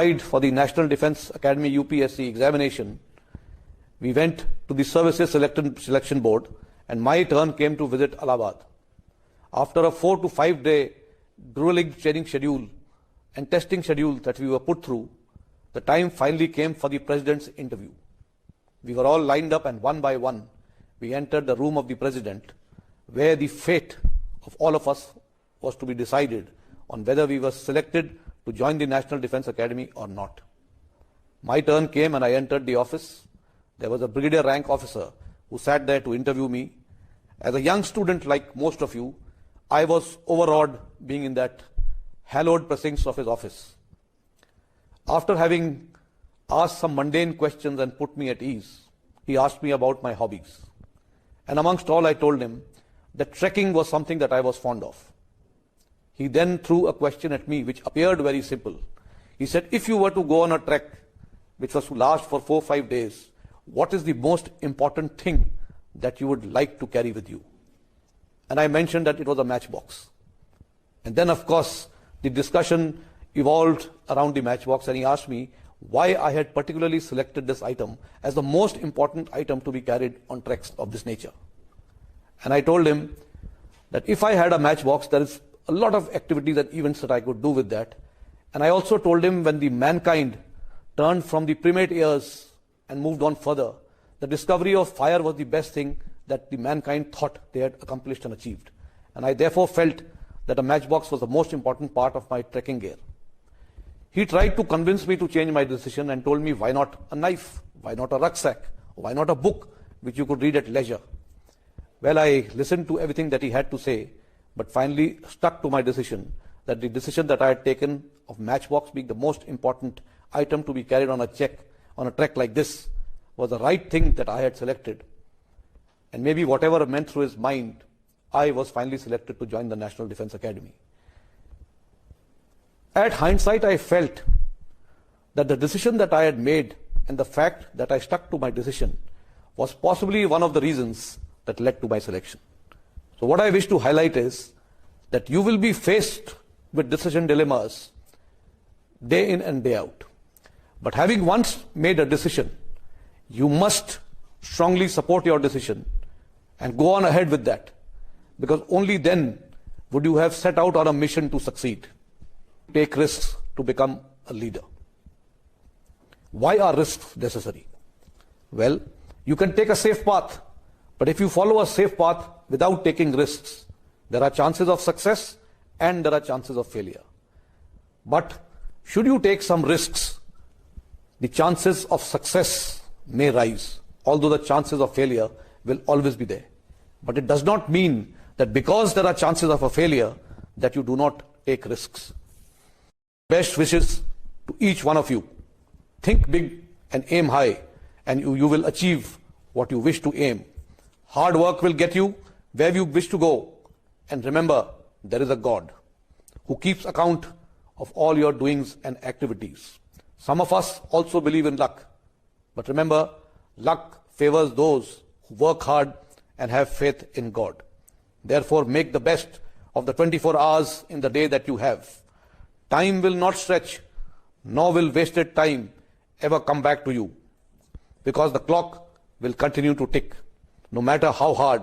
For the National Defence Academy UPSC examination, we went to the Services Selection Board and my turn came to visit Allahabad. After a 4 to 5 day grueling training schedule and testing schedule that we were put through, the time finally came for the President's interview. We were all lined up and one by one we entered the room of the President, where the fate of all of us was to be decided on whether we were selected to join the National Defence Academy or not. My turn came and I entered the office. There was a brigadier rank officer who sat there to interview me. As a young student like most of you, I was overawed being in that hallowed precincts of his office. After having asked some mundane questions and put me at ease, he asked me about my hobbies. And amongst all, I told him that trekking was something that I was fond of. He then threw a question at me which appeared very simple. He said, if you were to go on a trek which was to last for 4 or 5 days, what is the most important thing that you would like to carry with you? And I mentioned that it was a matchbox. And then, of course, the discussion evolved around the matchbox, and he asked me why I had particularly selected this item as the most important item to be carried on treks of this nature. And I told him that if I had a matchbox, there is a lot of activities and events that I could do with that. And I also told him when the mankind turned from the primate years and moved on further, the discovery of fire was the best thing that the mankind thought they had accomplished and achieved. And I therefore felt that a matchbox was the most important part of my trekking gear. He tried to convince me to change my decision and told me, why not a knife? Why not a rucksack? Why not a book which you could read at leisure? Well, I listened to everything that he had to say, but finally stuck to my decision, that the decision that I had taken of matchbox being the most important item to be carried on a trek like this was the right thing that I had selected. And maybe whatever went through his mind, I was finally selected to join the National Defence Academy. At hindsight, I felt that the decision that I had made and the fact that I stuck to my decision was possibly one of the reasons that led to my selection. So what I wish to highlight is that you will be faced with decision dilemmas day in and day out. But having once made a decision, you must strongly support your decision and go on ahead with that, because only then would you have set out on a mission to succeed. Take risks to become a leader. Why are risks necessary? Well, you can take a safe path, but if you follow a safe path without taking risks, there are chances of success and there are chances of failure. But should you take some risks, the chances of success may rise, although the chances of failure will always be there. But it does not mean that because there are chances of a failure that you do not take risks. Best wishes to each one of you. Think big and aim high, and you will achieve what you wish to aim. Hard work will get you where you wish to go. And remember, there is a God who keeps account of all your doings and activities. Some of us also believe in luck. But remember, luck favors those who work hard and have faith in God. Therefore, make the best of the 24 hours in the day that you have. Time will not stretch, nor will wasted time ever come back to you, because the clock will continue to tick. No matter how hard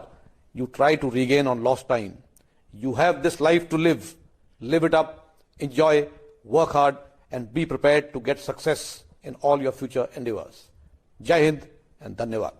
you try to regain on lost time, you have this life to live. Live it up, enjoy, work hard, and be prepared to get success in all your future endeavors. Jai Hind and Dhanyavad.